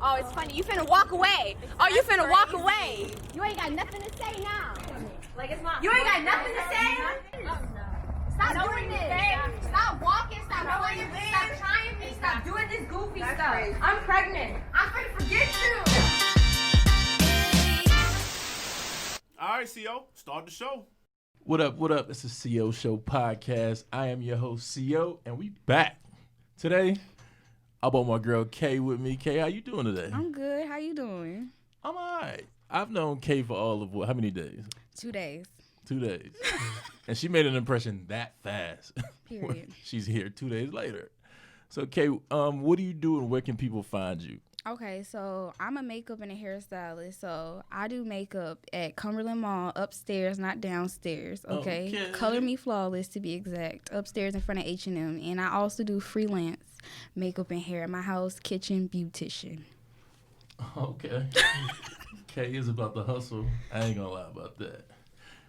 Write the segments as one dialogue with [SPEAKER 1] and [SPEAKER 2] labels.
[SPEAKER 1] Oh, it's funny. You finna walk away. Oh, you finna walk away. You ain't got nothing to say now.
[SPEAKER 2] Like, it's not.
[SPEAKER 1] You ain't got nothing to say? Stop doing this. Stop walking. Stop playing. Stop trying me. Stop doing this goofy stuff.
[SPEAKER 2] Crazy.
[SPEAKER 1] I'm pregnant. I'm finna forget you.
[SPEAKER 3] All right, CO, start the show.
[SPEAKER 4] What up, what up? This is CO Show Podcast. I am your host, CO, and we back. Today, I brought my girl Kay with me. Kay, how you doing today?
[SPEAKER 5] I'm good. How you doing?
[SPEAKER 4] I'm all right. I've known Kay for all of how many days?
[SPEAKER 5] 2 days.
[SPEAKER 4] 2 days. And she made an impression that fast.
[SPEAKER 5] Period.
[SPEAKER 4] She's here 2 days later. So, Kay, what do you do and where can people find you?
[SPEAKER 5] Okay, so I'm a makeup and a hairstylist. So I do makeup at Cumberland Mall, upstairs, not downstairs. Okay? Color Me Flawless, to be exact, upstairs in front of H&M. And I also do freelance makeup and hair at my house, kitchen, beautician.
[SPEAKER 4] Okay. Kay is about the hustle. I ain't gonna lie about that.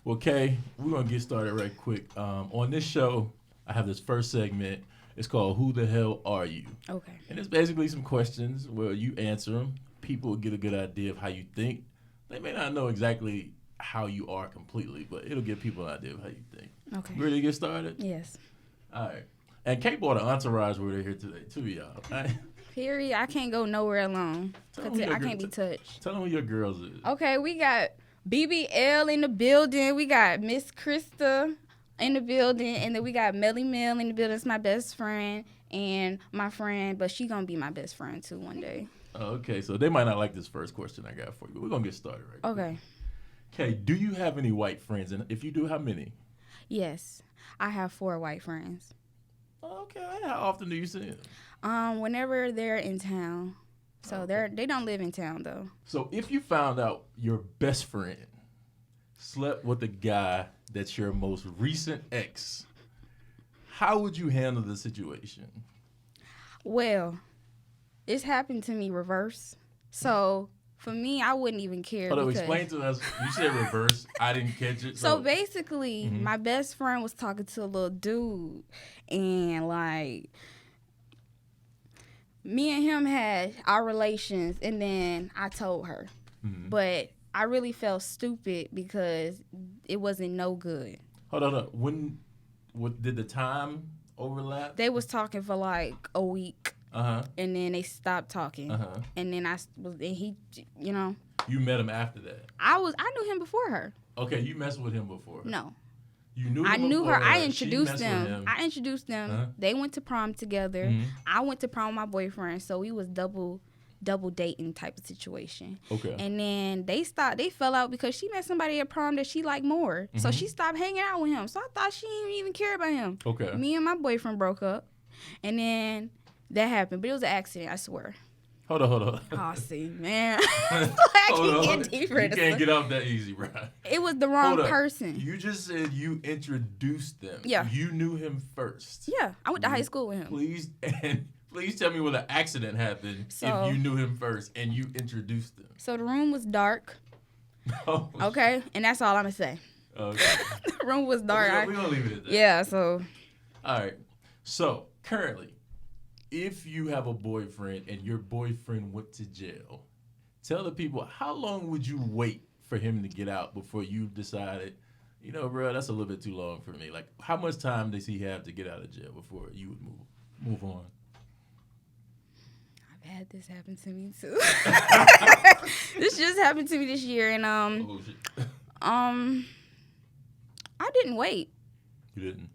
[SPEAKER 4] Well, Kay, we're gonna get started right quick. On this show, I have this first segment. It's called Who the Hell Are You?
[SPEAKER 5] Okay.
[SPEAKER 4] And it's basically some questions where you answer them. People get a good idea of how you think. They may not know exactly how you are completely, but it'll give people an idea of how you think.
[SPEAKER 5] Okay.
[SPEAKER 4] Ready to get started?
[SPEAKER 5] Yes.
[SPEAKER 4] All right. And Kate bought an entourage with her here today, too, y'all. Right?
[SPEAKER 5] Period. I can't go nowhere alone. I can't be touched.
[SPEAKER 4] Tell them who your girls is.
[SPEAKER 5] Okay, we got BBL in the building. We got Miss Krista in the building, and then we got Melly Mill in the building. It's my best friend and my friend, but she gonna be my best friend too one day.
[SPEAKER 4] Okay, so they might not like this first question I got for you, but we're gonna get started right quick.
[SPEAKER 5] Okay.
[SPEAKER 4] Okay, do you have any white friends? And if you do, how many?
[SPEAKER 5] Yes, I have 4 white friends.
[SPEAKER 4] Okay, how often do you see them?
[SPEAKER 5] Whenever they're in town. So they don't live in town though.
[SPEAKER 4] So if you found out your best friend slept with a guy that's your most recent ex, how would you handle the situation?
[SPEAKER 5] Well, it's happened to me reverse. So for me, I wouldn't even care.
[SPEAKER 4] Hold on, explain to us. You said reverse. I didn't catch it.
[SPEAKER 5] So basically, my best friend was talking to a little dude, and like me and him had our relations, and then I told her, but I really felt stupid because it wasn't no good.
[SPEAKER 4] Hold on. What did the time overlap?
[SPEAKER 5] They was talking for like a week.
[SPEAKER 4] Uh-huh.
[SPEAKER 5] And then they stopped talking. Uh-huh. And then he, you know.
[SPEAKER 4] You met him after that?
[SPEAKER 5] I knew him before her.
[SPEAKER 4] Okay, you messed with him before.
[SPEAKER 5] No.
[SPEAKER 4] You knew him
[SPEAKER 5] I knew
[SPEAKER 4] before
[SPEAKER 5] her. I introduced them.
[SPEAKER 4] Uh-huh.
[SPEAKER 5] They went to prom together. Mm-hmm. I went to prom with my boyfriend, so we was double dating type of situation. Okay. And then they fell out because she met somebody at prom that she liked more. Mm-hmm. So she stopped hanging out with him. So I thought she didn't even care about him. Okay. Me and my boyfriend broke up. And then that happened. But it was an accident, I swear.
[SPEAKER 4] Hold on.
[SPEAKER 5] Oh, see, man. I can't get deeper.
[SPEAKER 4] You can't get off that easy, bro.
[SPEAKER 5] It was the wrong person.
[SPEAKER 4] You just said you introduced them.
[SPEAKER 5] Yeah.
[SPEAKER 4] You knew him first.
[SPEAKER 5] Yeah. I went to high school with him.
[SPEAKER 4] Please tell me when the accident happened if you knew him first and you introduced him.
[SPEAKER 5] So the room was dark. Oh. Okay? And that's all I'm going to say. Okay. The room was dark.
[SPEAKER 4] We're going to leave it at that.
[SPEAKER 5] Yeah, so.
[SPEAKER 4] All right. So, currently, if you have a boyfriend and your boyfriend went to jail, tell the people, how long would you wait for him to get out before you decided, you know, bro, that's a little bit too long for me? Like, how much time does he have to get out of jail before you would move on?
[SPEAKER 5] I've had this happen to me too. This just happened to me this year, and I didn't wait.
[SPEAKER 4] You didn't?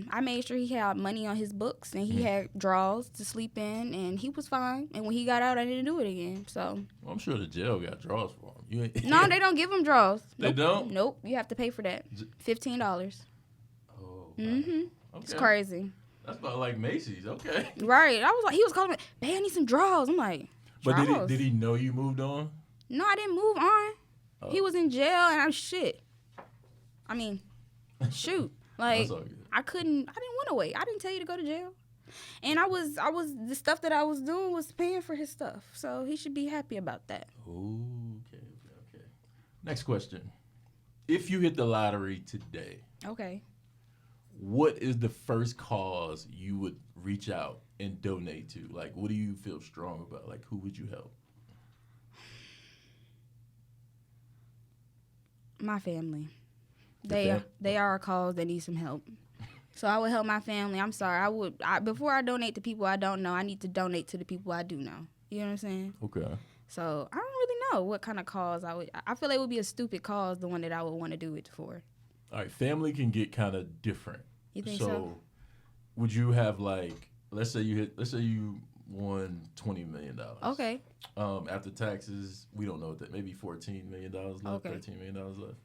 [SPEAKER 5] I made sure he had money on his books and he had drawers to sleep in, and he was fine. And when he got out, I didn't do it again. So
[SPEAKER 4] well, I'm sure the jail got drawers for him.
[SPEAKER 5] No, they don't give him drawers.
[SPEAKER 4] They don't?
[SPEAKER 5] Nope. You have to pay for that. $15.
[SPEAKER 4] Oh.
[SPEAKER 5] Mm-hmm. Okay. It's crazy.
[SPEAKER 4] That's about like Macy's. Okay.
[SPEAKER 5] Right. I was like, he was calling me, babe, I need some drawers. I'm like, drawers?
[SPEAKER 4] But did he know you moved on?
[SPEAKER 5] No, I didn't move on. Oh. He was in jail, and I'm shit. I mean, shoot. Like, I didn't want to wait. I didn't tell you to go to jail. And the stuff that I was doing was paying for his stuff. So he should be happy about that.
[SPEAKER 4] Okay. Next question. If you hit the lottery today.
[SPEAKER 5] Okay.
[SPEAKER 4] What is the first cause you would reach out and donate to? Like, what do you feel strong about? Like, who would you help?
[SPEAKER 5] My family. They are a cause that need some help. So I would help my family. I'm sorry. Before I donate to people I don't know, I need to donate to the people I do know. You know what I'm saying?
[SPEAKER 4] Okay.
[SPEAKER 5] So I don't really know what kind of cause I feel like it would be a stupid cause, the one that I would want to do it for.
[SPEAKER 4] All right, family can get kind of different.
[SPEAKER 5] You think so?
[SPEAKER 4] Would you have like, let's say you won $20 million.
[SPEAKER 5] Okay.
[SPEAKER 4] After taxes, we don't know what that, maybe $14 million left,
[SPEAKER 5] okay.
[SPEAKER 4] $13 million left.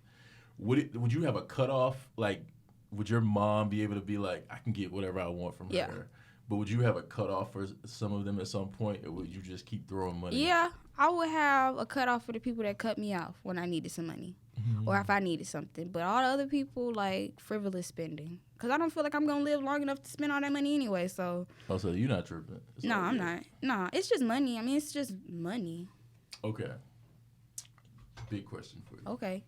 [SPEAKER 4] Would you have a cutoff? Like, would your mom be able to be like, I can get whatever I want from her? But would you have a cutoff for some of them at some point, or would you just keep throwing money?
[SPEAKER 5] Yeah, I would have a cutoff for the people that cut me off when I needed some money, or if I needed something. But all the other people, like, frivolous spending. Because I don't feel like I'm going to live long enough to spend all that money anyway, so.
[SPEAKER 4] Oh, so you're not tripping?
[SPEAKER 5] No, I'm not. No, it's just money. I mean, it's just money.
[SPEAKER 4] Okay. Big question for you.
[SPEAKER 5] Okay.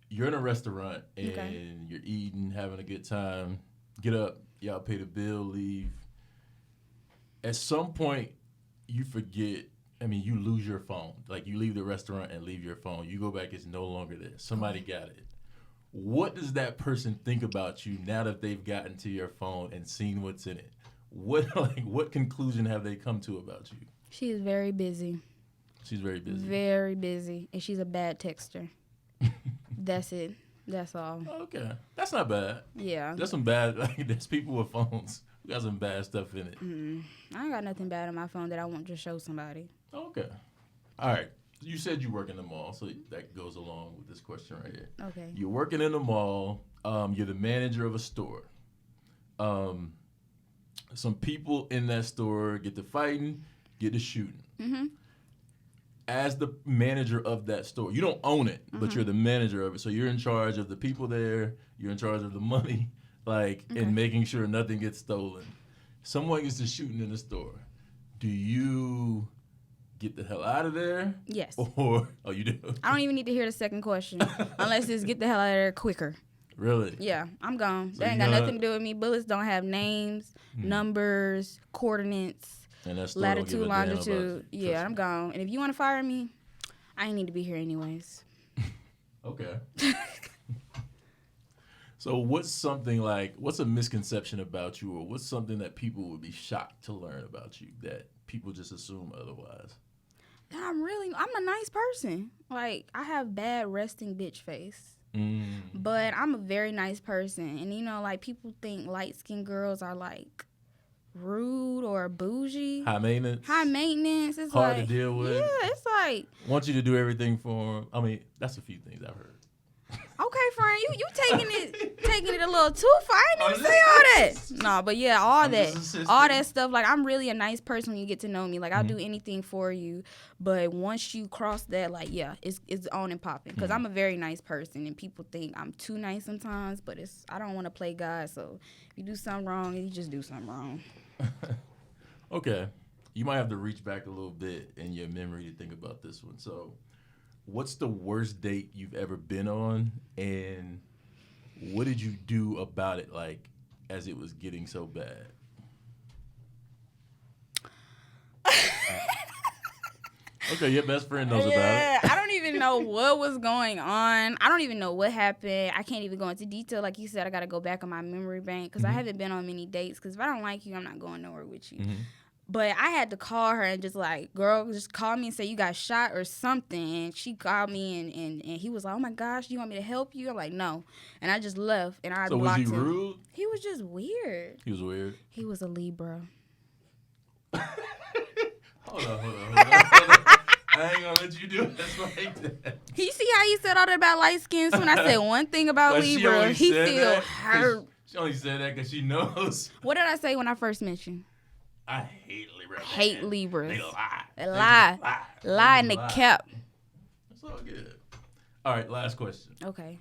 [SPEAKER 4] You're in a restaurant, and you're eating, having a good time. Get up, y'all pay the bill, leave. At some point, you forget. I mean, you lose your phone. Like, you leave the restaurant and leave your phone. You go back, it's no longer there. Somebody got it. What does that person think about you now that they've gotten to your phone and seen what's in it? What conclusion have they come to about you?
[SPEAKER 5] She is very busy.
[SPEAKER 4] She's very busy.
[SPEAKER 5] Very busy. And she's a bad texter. That's it. That's all.
[SPEAKER 4] Okay. That's not bad.
[SPEAKER 5] Yeah.
[SPEAKER 4] That's some bad, there's people with phones who got some bad stuff in it.
[SPEAKER 5] I ain't got nothing bad on my phone that I won't just show somebody.
[SPEAKER 4] Okay. All right. You said you work in the mall, so that goes along with this question right here.
[SPEAKER 5] Okay.
[SPEAKER 4] You're working in the mall. You're the manager of a store. Some people in that store get to fighting, get to shooting. Mm-hmm. As the manager of that store, you don't own it, but you're the manager of it. So you're in charge of the people there. You're in charge of the money, and making sure nothing gets stolen. Someone gets to shooting in the store. Do you get the hell out of there?
[SPEAKER 5] Yes.
[SPEAKER 4] Or, oh, you do?
[SPEAKER 5] I don't even need to hear the second question unless it's get the hell out of there quicker.
[SPEAKER 4] Really?
[SPEAKER 5] Yeah, I'm gone.
[SPEAKER 4] So
[SPEAKER 5] that ain't got nothing to do with me. Bullets don't have names, numbers, coordinates.
[SPEAKER 4] And that's
[SPEAKER 5] latitude, longitude. Yeah, I'm gone. And if you want to fire me, I ain't need to be here anyways.
[SPEAKER 4] Okay. So what's a misconception about you, or what's something that people would be shocked to learn about you that people just assume otherwise?
[SPEAKER 5] I'm a nice person. Like, I have bad resting bitch face. But I'm a very nice person. And, people think light-skinned girls are, rude or bougie.
[SPEAKER 4] High maintenance.
[SPEAKER 5] It's
[SPEAKER 4] hard to deal with.
[SPEAKER 5] Yeah, it's like.
[SPEAKER 4] Want you to do everything for them. I mean, that's a few things I've heard.
[SPEAKER 5] Okay, friend, you taking it a little too far. I didn't even say all that. No, but yeah, all that stuff. Like, I'm really a nice person when you get to know me. Like, I'll do anything for you. But once you cross that, it's on and popping. Because I'm a very nice person, and people think I'm too nice sometimes. But I don't want to play God. So if you do something wrong, you just do something wrong.
[SPEAKER 4] Okay, you might have to reach back a little bit in your memory to think about this one. So, what's the worst date you've ever been on, and what did you do about it, as it was getting so bad? Okay, your best friend knows about it.
[SPEAKER 5] I don't even know what was going on. I don't even know what happened. I can't even go into detail. Like you said, I got to go back on my memory bank because I haven't been on many dates. Because if I don't like you, I'm not going nowhere with you. But I had to call her and just girl, just call me and say you got shot or something. And she called me and he was like, oh my gosh, you want me to help you? I'm like, no. And I just left and I blocked him.
[SPEAKER 4] So was he rude?
[SPEAKER 5] He was just weird.
[SPEAKER 4] He was weird?
[SPEAKER 5] He was a Libra.
[SPEAKER 4] Hold on. I ain't gonna let you do it like that.
[SPEAKER 5] You see how you said all that about light skins? When I said one thing about Libra, he feel hurt.
[SPEAKER 4] She only said that because she knows.
[SPEAKER 5] What did I say when I first met you?
[SPEAKER 4] I hate Libra.
[SPEAKER 5] Hate Libras.
[SPEAKER 4] They
[SPEAKER 5] lie. Lie in the cap.
[SPEAKER 4] That's all good. All right, last question.
[SPEAKER 5] Okay.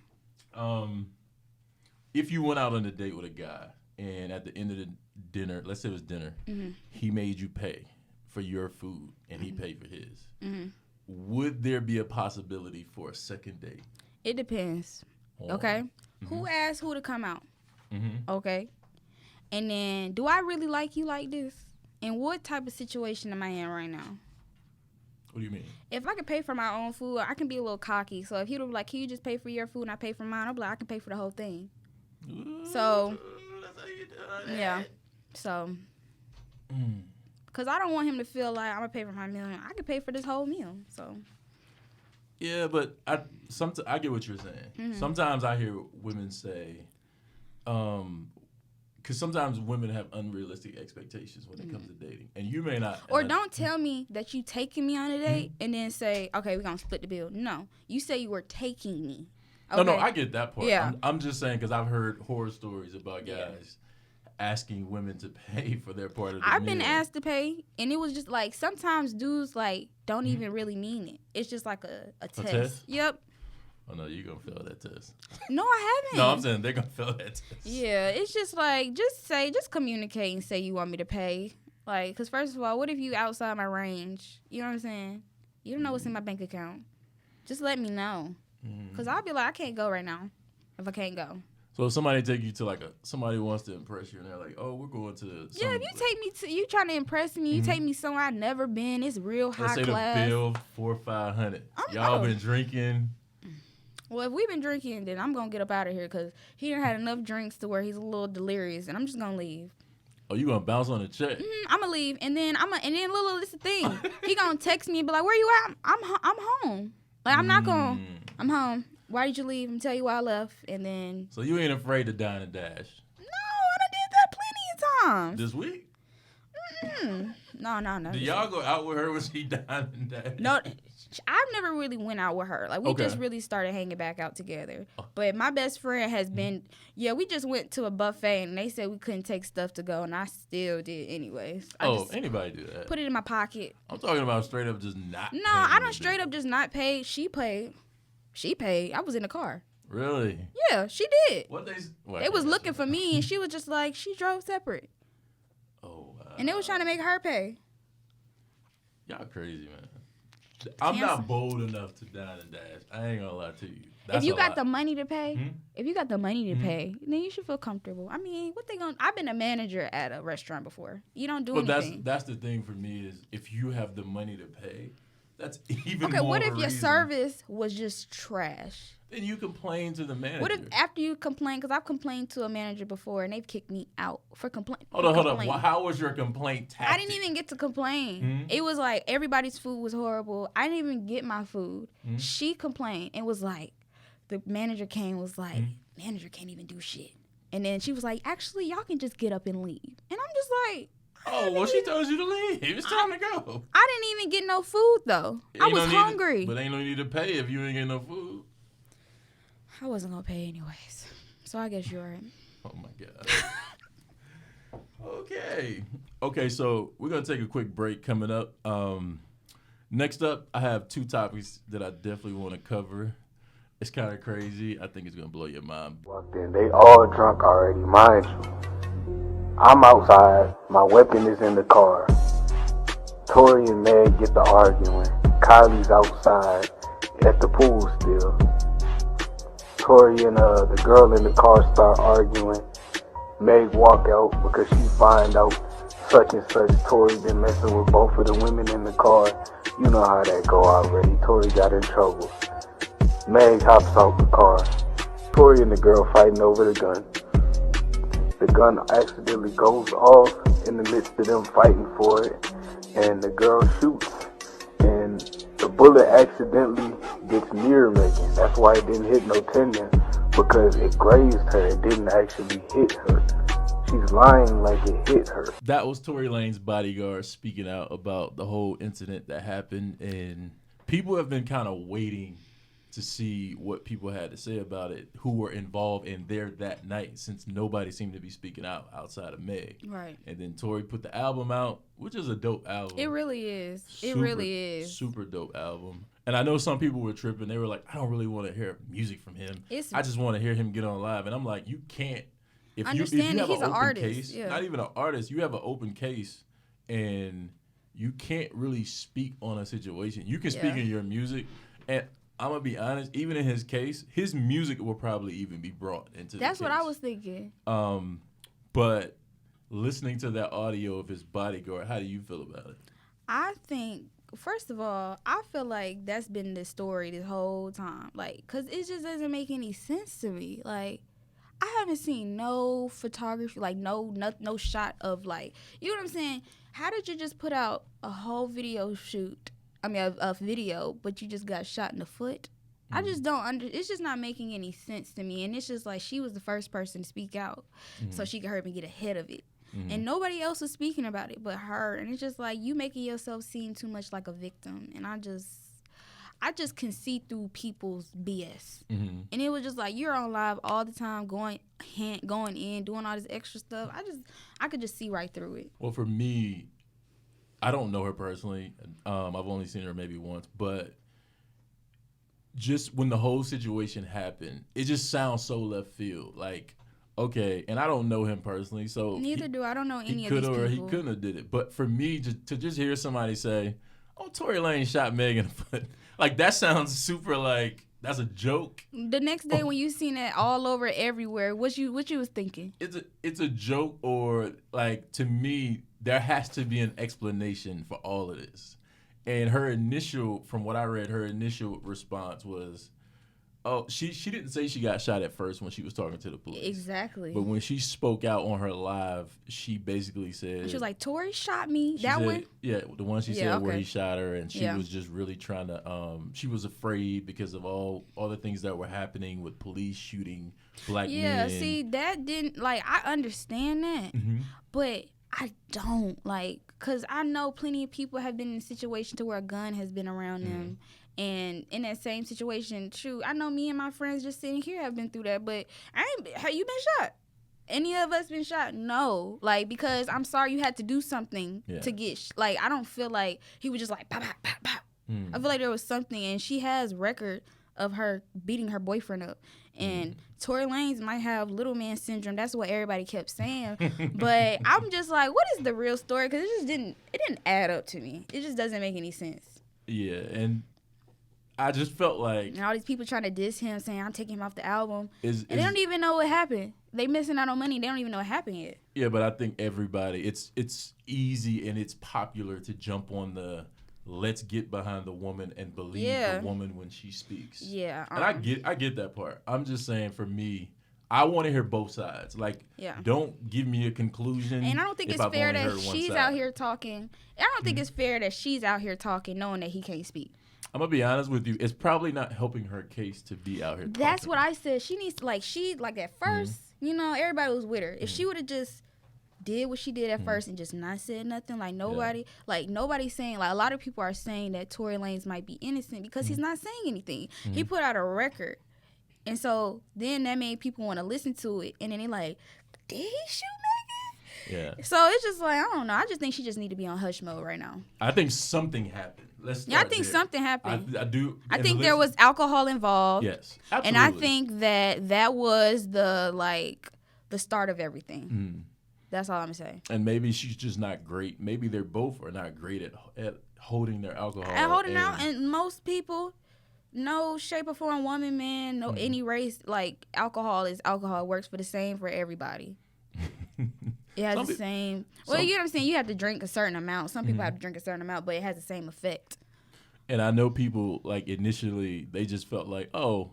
[SPEAKER 4] If you went out on a date with a guy and at the end of the dinner, let's say it was dinner, he made you pay for your food and he paid for his, would there be a possibility for a second date?
[SPEAKER 5] It depends. Okay. Who asked who to come out? Okay. And then, do I really like you like this? And what type of situation am I in right now?
[SPEAKER 4] What do you mean?
[SPEAKER 5] If I could pay for my own food, I can be a little cocky. So if he would be like, can you just pay for your food and I pay for mine? I'll be like, I can pay for the whole thing. So,
[SPEAKER 4] that's how you do it.
[SPEAKER 5] yeah. So, because I don't want him to feel like I'm going to pay for my meal. I can pay for this whole meal. So.
[SPEAKER 4] Yeah, but I get what you're saying. Mm-hmm. Sometimes I hear women say, because sometimes women have unrealistic expectations when it comes to dating. And you may not.
[SPEAKER 5] Or don't tell me that you taking me on a date and then say, okay, we're going to split the bill. No. You say you were taking me. Okay?
[SPEAKER 4] No, I get that part.
[SPEAKER 5] Yeah.
[SPEAKER 4] I'm just saying because I've heard horror stories about guys asking women to pay for their part of the meal.
[SPEAKER 5] I've been asked to pay, and it was just like sometimes dudes like don't even really mean it. It's just like a test.
[SPEAKER 4] A test?
[SPEAKER 5] Yep.
[SPEAKER 4] Oh, no, you're going to fail that test.
[SPEAKER 5] No, I haven't.
[SPEAKER 4] No, I'm saying they're going to fail that test.
[SPEAKER 5] Yeah, it's just like, just communicate and say you want me to pay. Like, because first of all, what if you outside my range? You know what I'm saying? You don't know what's in my bank account. Just let me know. Because I'll be like, I can't go right now if I can't go.
[SPEAKER 4] So if somebody take you to somebody wants to impress you and they're like, oh, we're going to
[SPEAKER 5] yeah, if you take me to, you trying to impress me, you take me somewhere I've never been, it's real high class.
[SPEAKER 4] Let's say the bill $400-500. Y'all been drinking.
[SPEAKER 5] Well, if we've been drinking, then I'm going to get up out of here because he done had enough drinks to where he's a little delirious, and I'm just going to leave.
[SPEAKER 4] Oh, you going to bounce on the check?
[SPEAKER 5] I'm going to leave, and then Lil, this the thing. He going to text me and be like, where you at? I'm home. Like, I'm not going to, I'm home. Why did you leave? I'm tell you why I left, and then.
[SPEAKER 4] So you ain't afraid to dine and dash?
[SPEAKER 5] No, I done did that plenty of times.
[SPEAKER 4] This week?
[SPEAKER 5] No.
[SPEAKER 4] Do y'all go out with her when she dined and dashed?
[SPEAKER 5] No. I've never really went out with her. Like, we just really started hanging back out together. But my best friend has been, we just went to a buffet, and they said we couldn't take stuff to go, and I still did anyways.
[SPEAKER 4] Anybody do that?
[SPEAKER 5] Put it in my pocket.
[SPEAKER 4] I'm talking about straight up just not
[SPEAKER 5] No, I don't straight up just not pay. She paid. I was in the car.
[SPEAKER 4] Really?
[SPEAKER 5] Yeah, she did. They was looking for me, and she was just like, she drove separate.
[SPEAKER 4] Oh, wow.
[SPEAKER 5] And they was trying to make her pay.
[SPEAKER 4] Y'all crazy, man. I'm not bold enough to dine and dash. I ain't gonna lie to you.
[SPEAKER 5] If you got the money to pay, then you should feel comfortable. I mean, I've been a manager at a restaurant before. You don't do anything.
[SPEAKER 4] That's the thing for me is if you have the money to pay, that's even more
[SPEAKER 5] Okay, what if your
[SPEAKER 4] reason.
[SPEAKER 5] Service was just trash?
[SPEAKER 4] Then you complain to the manager.
[SPEAKER 5] What if after you complain, because I've complained to a manager before and they've kicked me out for complaining.
[SPEAKER 4] Hold on. How was your complaint tactic?
[SPEAKER 5] I didn't even get to complain. It was like everybody's food was horrible. I didn't even get my food. She complained and was like, the manager came was like, manager can't even do shit. And then she was like, actually, y'all can just get up and leave. And I'm just like,
[SPEAKER 4] she told you to leave. It's time to go.
[SPEAKER 5] I didn't even get no food, though. I was hungry.
[SPEAKER 4] But ain't no need to pay if you ain't get no food.
[SPEAKER 5] I wasn't going to pay anyways. So I guess you're right.
[SPEAKER 4] Oh, my God. Okay, so we're going to take a quick break coming up. Next up, I have two topics that I definitely want to cover. It's kind of crazy. I think it's going to blow your mind.
[SPEAKER 2] Walked in. They all drunk already, mind you. I'm outside. My weapon is in the car. Tory and Meg get to arguing. Kylie's outside at the pool still. Tory and the girl in the car start arguing. Meg walk out because she find out such and such. Tory been messing with both of the women in the car. You know how that go already. Tory got in trouble. Meg hops out the car. Tory and the girl fighting over the gun. The gun accidentally goes off in the midst of them fighting for it, and the girl shoots, and the bullet accidentally gets near Megan. That's why it didn't hit no tendon, because it grazed her. It didn't actually hit her. She's lying like it hit her.
[SPEAKER 4] That was Tory Lanez Bodyguard speaking out about the whole incident that happened, and people have been kind of waiting to see what people had to say about it, who were involved in there that night, since nobody seemed to be speaking out outside of Meg.
[SPEAKER 5] Right.
[SPEAKER 4] And then Tory put the album out, which is a dope album.
[SPEAKER 5] It really is. It really is. Super
[SPEAKER 4] dope album. And I know some people were tripping. They were like, I don't really want to hear music from him. I just want to hear him get on live. And I'm like, you can't. If you have an open case, not even an artist, you have an open case, and you can't really speak on a situation. You can speak in your music, and I'm going to be honest, even in his case, his music will probably even be brought into
[SPEAKER 5] That's
[SPEAKER 4] the
[SPEAKER 5] what
[SPEAKER 4] case.
[SPEAKER 5] I was thinking.
[SPEAKER 4] But listening to that audio of his bodyguard, how do you feel about it?
[SPEAKER 5] I think, first of all, I feel like that's been the story this whole time. Like, because it just doesn't make any sense to me. Like, I haven't seen no photography, like, no shot of, like, you know what I'm saying? How did you just put out a whole video shoot, a video, but you just got shot in the foot? I just don't it's just not making any sense to me. And it's just like she was the first person to speak out so she could help me get ahead of it. And nobody else was speaking about it but her. And it's just like you making yourself seem too much like a victim. And I just can see through people's BS. And it was just like you're on live all the time going in, doing all this extra stuff. I could just see right through it.
[SPEAKER 4] Well, for me, I don't know her personally. I've only seen her maybe once, but just when the whole situation happened, it just sounds so left field. Like, okay, and I don't know him personally, so
[SPEAKER 5] neither do I. Don't know any of these people.
[SPEAKER 4] He could or he couldn't have did it. But for me, to just hear somebody say, "Oh, Tory Lanez shot Meg in the foot," like that sounds super like that's a joke.
[SPEAKER 5] The next day when you seen that all over everywhere, what you was thinking?
[SPEAKER 4] It's a joke, or like to me, there has to be an explanation for all of this. And her initial, from what I read, her initial response was, oh, she didn't say she got shot at first when she was talking to the police.
[SPEAKER 5] Exactly.
[SPEAKER 4] But when she spoke out on her live, she basically said...
[SPEAKER 5] She was like, Tory shot me. That one?
[SPEAKER 4] Yeah, the one she said where he shot her. And she was just really trying to... she was afraid because of all the things that were happening with police shooting black men.
[SPEAKER 5] Yeah, see, that didn't... Like, I understand that. But I don't, like... Because I know plenty of people have been in a situation to where a gun has been around them. And in that same situation, true, I know me and my friends just sitting here have been through that. But have you been shot? Any of us been shot? No. Like, because I'm sorry you had to do something to get... like, I don't feel like he was just like, pop, pop, pop, pop. I feel like there was something. And she has record of her beating her boyfriend up. And Tory Lanez might have little man syndrome. That's what everybody kept saying. But I'm just like, what is the real story? Because it didn't add up to me. It just doesn't make any sense.
[SPEAKER 4] Yeah, and I just felt like...
[SPEAKER 5] And all these people trying to diss him, saying, I'm taking him off the album. And they don't even know what happened. They missing out on money. They don't even know what happened yet. Yeah,
[SPEAKER 4] but I think everybody... It's easy and it's popular to jump on the... let's get behind the woman and believe the woman when she speaks. Yeah. And I get that part. I'm just saying, for me, I want to hear both sides. Like, don't give me a conclusion.
[SPEAKER 5] And I don't think it's fair that she's out here talking. I don't think it's fair that she's out here talking knowing that he can't speak.
[SPEAKER 4] I'm going to be honest with you. It's probably not helping her case to be out here talking.
[SPEAKER 5] That's what I said. She needs to, like at first, everybody was with her. If she would have just did what she did at first and just not said nothing, like nobody's saying, like a lot of people are saying that Tory Lanez might be innocent because he's not saying anything. He put out a record, and so then that made people want to listen to it, and then they like, did he shoot Megan? Yeah. So it's just like, I don't know. I just think she just need to be on hush mode right now.
[SPEAKER 4] I think something happened.
[SPEAKER 5] I think something happened.
[SPEAKER 4] I do.
[SPEAKER 5] I think there was alcohol involved.
[SPEAKER 4] Yes, absolutely.
[SPEAKER 5] And I think that was the start of everything. That's all I'm saying.
[SPEAKER 4] And maybe she's just not great. Maybe they're both are not great at holding their alcohol.
[SPEAKER 5] At holding out, and most people, no shape or form, woman, man, no any race, like alcohol is alcohol. It works for the same for everybody. It has the same. Well, you know what I'm saying? You have to drink a certain amount. Some people have to drink a certain amount, but it has the same effect.
[SPEAKER 4] And I know people, like, initially, they just felt like, oh,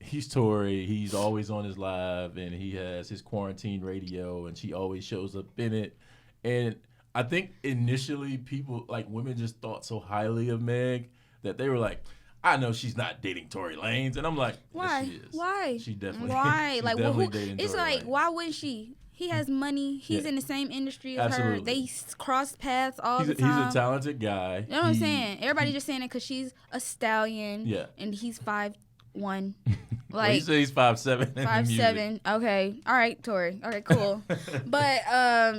[SPEAKER 4] he's Tory. He's always on his live, and he has his quarantine radio, and she always shows up in it. And I think initially people, like, women just thought so highly of Meg that they were like, I know she's not dating Tory Lanez. And I'm like,
[SPEAKER 5] why?
[SPEAKER 4] Yes, she is.
[SPEAKER 5] Why?
[SPEAKER 4] She definitely.
[SPEAKER 5] Why?
[SPEAKER 4] She's
[SPEAKER 5] like,
[SPEAKER 4] definitely dating
[SPEAKER 5] it's
[SPEAKER 4] Tory
[SPEAKER 5] like,
[SPEAKER 4] Lanez.
[SPEAKER 5] why wouldn't she? He has money. He's in the same industry as her. They cross paths all the time.
[SPEAKER 4] He's a talented guy.
[SPEAKER 5] You know what I'm saying? Everybody just saying it because she's a stallion. Yeah. And he's 5'1". Like,
[SPEAKER 4] well, you say he's 5'7".
[SPEAKER 5] 5'7". Okay. All right, Tory. Okay, cool. But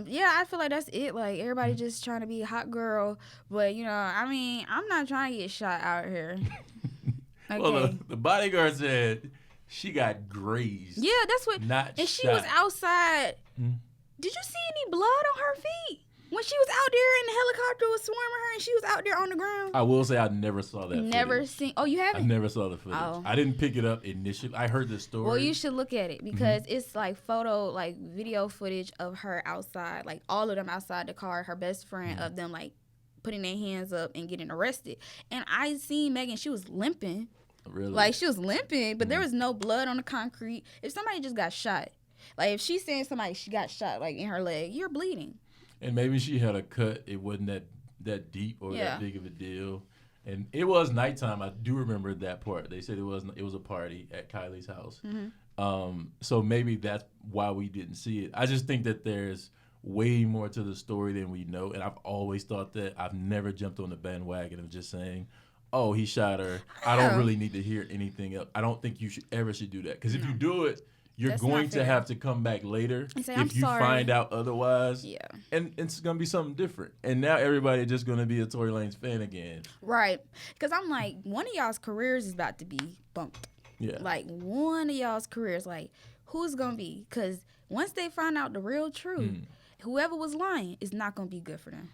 [SPEAKER 5] yeah, I feel like that's it. Like, everybody just trying to be a hot girl. But I'm not trying to get shot out here. Okay.
[SPEAKER 4] Well, the bodyguard said she got grazed.
[SPEAKER 5] Yeah, that's what.
[SPEAKER 4] Not
[SPEAKER 5] and
[SPEAKER 4] shot.
[SPEAKER 5] She was outside. Did you see any blood on her feet? When she was out there and the helicopter was swarming her and she was out there on the ground.
[SPEAKER 4] I will say I never saw that.
[SPEAKER 5] Never seen. Oh, you haven't?
[SPEAKER 4] I never saw the footage.
[SPEAKER 5] Oh.
[SPEAKER 4] I didn't pick it up initially. I heard the story.
[SPEAKER 5] Well, you should look at it because it's like video footage of her outside, like all of them outside the car. Her best friend of them like putting their hands up and getting arrested. And I seen Megan. She was limping.
[SPEAKER 4] Really?
[SPEAKER 5] Like she was limping, but there was no blood on the concrete. If somebody just got shot, like if she's saying she got shot like in her leg, you're bleeding.
[SPEAKER 4] And maybe she had a cut. It wasn't that deep or that big of a deal. And it was nighttime. I do remember that part. They said it was a party at Kylie's house. So maybe that's why we didn't see it. I just think that there's way more to the story than we know. And I've always thought that. I've never jumped on the bandwagon of just saying, oh, he shot her. I don't really need to hear anything else. I don't think you should do that. Because if you do it, you're going to have to come back later
[SPEAKER 5] and say,
[SPEAKER 4] if you find out otherwise.
[SPEAKER 5] Yeah.
[SPEAKER 4] And it's going to be something different. And now everybody just going to be a Tory Lanez fan again.
[SPEAKER 5] Right. Because I'm like, one of y'all's careers is about to be bumped.
[SPEAKER 4] Yeah.
[SPEAKER 5] Like, one of y'all's careers, like, who's going to be? Because once they find out the real truth, whoever was lying is not going to be good for them.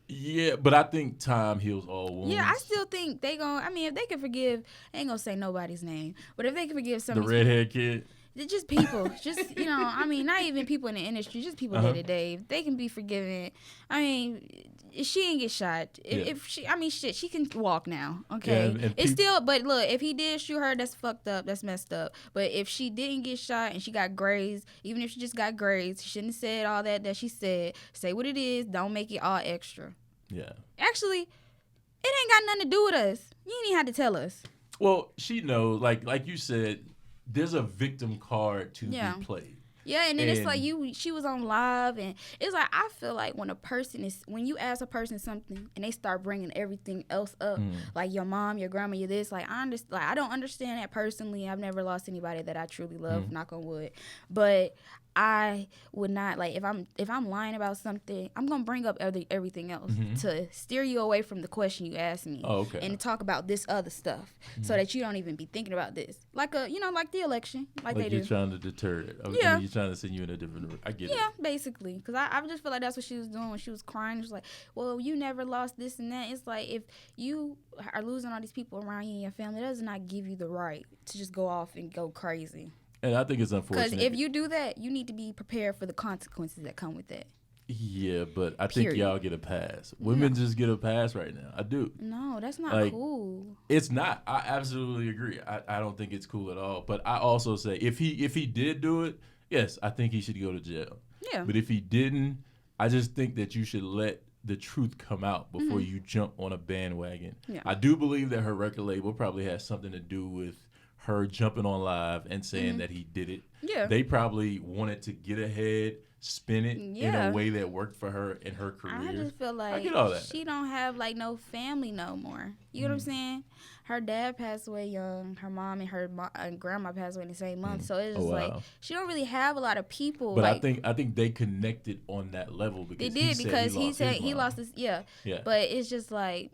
[SPEAKER 4] Yeah, but I think time heals all wounds.
[SPEAKER 5] Yeah, I still think they going to, I mean, if they can forgive, I ain't going to say nobody's name, but if they can forgive some
[SPEAKER 4] the redhead kid.
[SPEAKER 5] Just people, just, you know, I mean, not even people in the industry, just people day to day. They can be forgiven. I mean, she ain't get shot. If she, I mean, shit, she can walk now. Okay,
[SPEAKER 4] and
[SPEAKER 5] it's still, but look, if he did shoot her, that's fucked up. That's messed up. But if she didn't get shot and she got grazed, even if she just got grazed, she shouldn't have said all that she said. Say what it is. Don't make it all extra.
[SPEAKER 4] Yeah.
[SPEAKER 5] Actually, it ain't got nothing to do with us. You ain't even had to tell us.
[SPEAKER 4] Well, she knows, like you said, there's a victim card to be played.
[SPEAKER 5] Yeah, and then it's like she was on live, and it's like I feel like when you ask a person something and they start bringing everything else up, like your mom, your grandma, your this, like I don't understand that personally. I've never lost anybody that I truly love, knock on wood, but I would not, like, if I'm lying about something, I'm gonna bring up everything else to steer you away from the question you asked me, and to talk about this other stuff, so that you don't even be thinking about this, like like the election, like they
[SPEAKER 4] you're
[SPEAKER 5] do.
[SPEAKER 4] Trying to deter it. I mean, you're trying to send you in a different route. I get it.
[SPEAKER 5] Yeah, basically, because I just feel like that's what she was doing when she was crying. She was like, well, you never lost this and that. It's like, if you are losing all these people around you and your family, that does not give you the right to just go off and go crazy.
[SPEAKER 4] And I think it's unfortunate.
[SPEAKER 5] Because if you do that, you need to be prepared for the consequences that come with that.
[SPEAKER 4] Yeah, but I think y'all get a pass. Women just get a pass right now. I do.
[SPEAKER 5] No, that's not cool.
[SPEAKER 4] It's not. I absolutely agree. I don't think it's cool at all. But I also say if he did do it, yes, I think he should go to jail.
[SPEAKER 5] Yeah.
[SPEAKER 4] But if he didn't, I just think that you should let the truth come out before you jump on a bandwagon. Yeah. I do believe that her record label probably has something to do with her jumping on live and saying that he did it. Yeah. They probably wanted to get ahead, spin it in a way that worked for her in her career.
[SPEAKER 5] I just feel like she don't have like no family no more. You know what I'm saying? Her dad passed away young. Her mom and her grandma passed away in the same month. So it's just like she don't really have a lot of people.
[SPEAKER 4] But
[SPEAKER 5] like,
[SPEAKER 4] I think they connected on that level because
[SPEAKER 5] they did because he said he lost his But it's just like.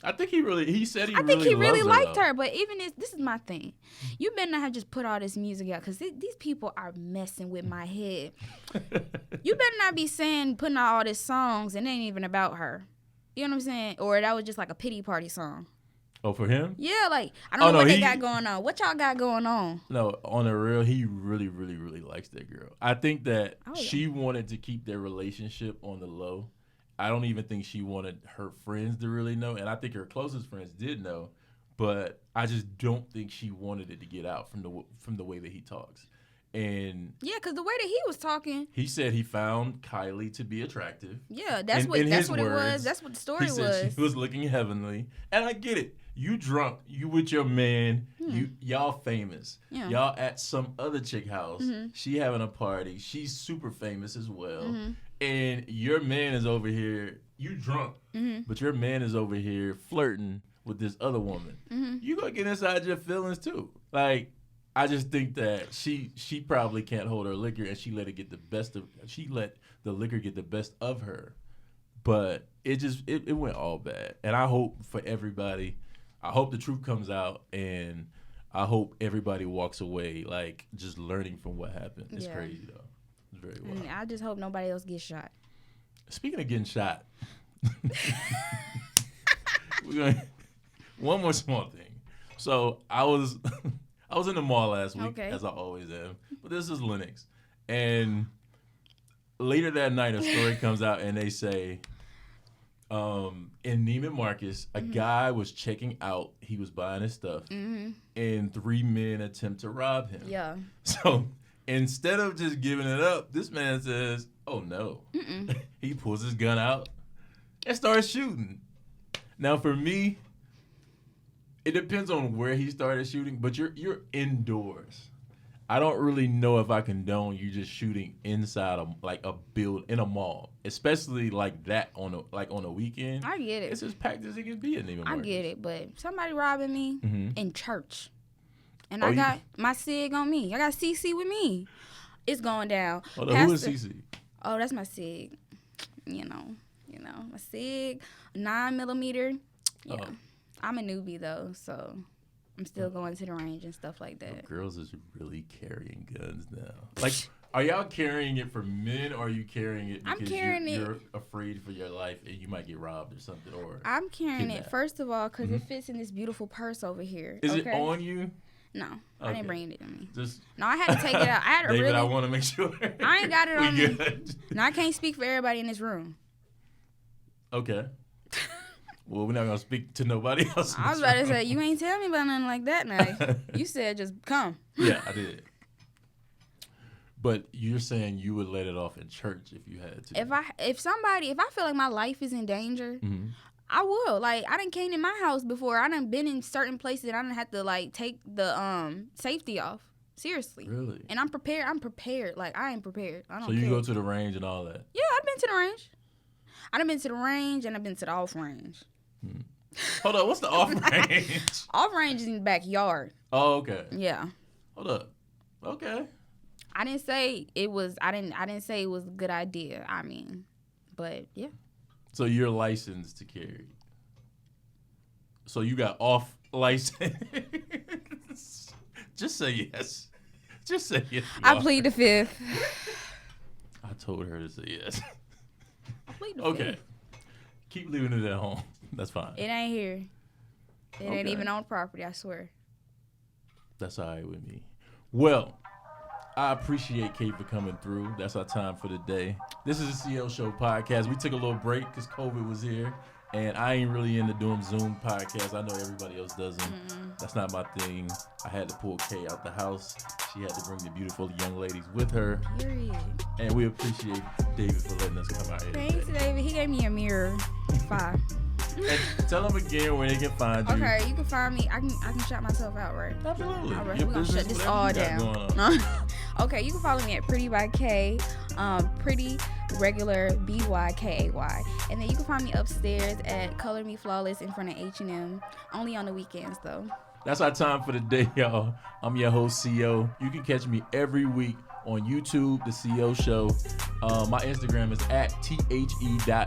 [SPEAKER 4] I think he said he
[SPEAKER 5] really liked her, but even this is my thing. You better not have just put all this music out because these people are messing with my head. You better not be putting out all these songs and it ain't even about her. You know what I'm saying? Or that was just like a pity party song.
[SPEAKER 4] Oh, for him?
[SPEAKER 5] Yeah, like I don't know what they got going on. What y'all got going on?
[SPEAKER 4] No, on the real, he really, really, really likes that girl. I think that she wanted to keep their relationship on the low. I don't even think she wanted her friends to really know, and I think her closest friends did know, but I just don't think she wanted it to get out from the way that he talks. And
[SPEAKER 5] because the way that he was talking,
[SPEAKER 4] he said he found Kylie to be attractive.
[SPEAKER 5] Yeah, that's what it was. That's what the story was.
[SPEAKER 4] He said she was looking heavenly, and I get it. You drunk, you with your man, y'all famous. Yeah. Y'all at some other chick house. She having a party. She's super famous as well. And your man is over here, you drunk, but your man is over here flirting with this other woman. You gonna get inside your feelings too. Like, I just think that she probably can't hold her liquor, and she let the liquor get the best of her. But it went all bad. And I hope for everybody, I hope the truth comes out, and I hope everybody walks away like just learning from what happened. It's crazy though. It's very wild.
[SPEAKER 5] I just hope nobody else gets shot.
[SPEAKER 4] Speaking of getting shot, one more small thing. So I was in the mall last week, as I always am. But this is Lanez. And later that night, a story comes out, and they say, in Neiman Marcus, a guy was checking out. He was buying his stuff, and 3 men attempt to rob him.
[SPEAKER 5] Yeah.
[SPEAKER 4] So instead of just giving it up, this man says, "Oh no!" He pulls his gun out and starts shooting. Now, for me, it depends on where he started shooting, but you're indoors. I don't really know if I condone you just shooting inside a build in a mall, especially like that on a weekend.
[SPEAKER 5] I get it.
[SPEAKER 4] It's as packed as it can be in Neiman Marcus.
[SPEAKER 5] I get it, but somebody robbing me in church, and I got my SIG on me. I got CC with me. It's going down.
[SPEAKER 4] Hold on, who is CC?
[SPEAKER 5] Oh, that's my SIG. You know, my SIG, 9mm. Yeah, I'm a newbie though, so. I'm still going to the range and stuff like that.
[SPEAKER 4] Girls is really carrying guns now. Like, are y'all carrying it for men, or are you carrying it because you're afraid for your life and you might get robbed or something? Or
[SPEAKER 5] I'm carrying it, first of all, because it fits in this beautiful purse over here.
[SPEAKER 4] Is it on you?
[SPEAKER 5] No, I didn't bring it on me.
[SPEAKER 4] No,
[SPEAKER 5] I had to take it out. I had to
[SPEAKER 4] David, I want to make sure.
[SPEAKER 5] I ain't got it on me. No, I can't speak for everybody in this room.
[SPEAKER 4] Okay. Well, we're not going to speak to nobody else.
[SPEAKER 5] I was about to say, you ain't tell me about nothing like that now. You said just come.
[SPEAKER 4] Yeah, I did. But you're saying you would let it off in church if you had to.
[SPEAKER 5] If I feel like my life is in danger, I will. Like, I done came in my house before. I done been in certain places and I done had to, like, take the safety off. Seriously.
[SPEAKER 4] Really?
[SPEAKER 5] And I'm prepared. Like, I ain't prepared. I don't
[SPEAKER 4] care. So you
[SPEAKER 5] care.
[SPEAKER 4] go to the range and all that?
[SPEAKER 5] Yeah, I've been to the range. I done been to the range and I've been to the off range.
[SPEAKER 4] Hold up, what's the off range?
[SPEAKER 5] Off range is in the backyard.
[SPEAKER 4] Oh, okay.
[SPEAKER 5] Yeah.
[SPEAKER 4] Hold up. Okay.
[SPEAKER 5] I didn't say it was. I didn't say it was a good idea. I mean, but yeah.
[SPEAKER 4] So you're licensed to carry. So you got off license. Just say yes. Just say yes.
[SPEAKER 5] I plead the fifth.
[SPEAKER 4] I told her to say yes.
[SPEAKER 5] I plead the
[SPEAKER 4] okay.
[SPEAKER 5] fifth.
[SPEAKER 4] Keep leaving it at home. That's fine.
[SPEAKER 5] It ain't here. It ain't even on property, I swear.
[SPEAKER 4] That's all right with me. Well, I appreciate Kate for coming through. That's our time for the day. This is the CL Show podcast. We took a little break because COVID was here. And I ain't really into doing Zoom podcasts. I know everybody else doesn't. That's not my thing. I had to pull Kay out the house. She had to bring the beautiful young ladies with her.
[SPEAKER 5] Period.
[SPEAKER 4] And we appreciate David for letting us come out here.
[SPEAKER 5] Thanks, David. He gave me a mirror. 5.
[SPEAKER 4] And tell them again where they can find you.
[SPEAKER 5] Okay, you can find me. I can shout myself out, right?
[SPEAKER 4] Absolutely.
[SPEAKER 5] All right, we're going to shut this all down. Okay, you can follow me at Pretty by K. Pretty regular BYKAY. And then you can find me upstairs at Color Me Flawless in front of H&M. Only on the weekends, though.
[SPEAKER 4] That's our time for the day, y'all. I'm your host, CO. You can catch me every week on YouTube, The CO Show. My Instagram is at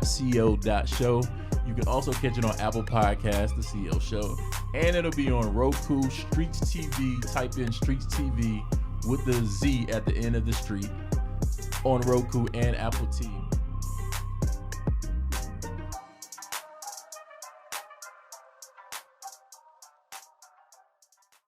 [SPEAKER 4] the.co.show. You can also catch it on Apple Podcasts, The CO Show. And it'll be on Roku, Streets TV. Type in Streets TV with the Z at the end of the street on Roku and Apple TV.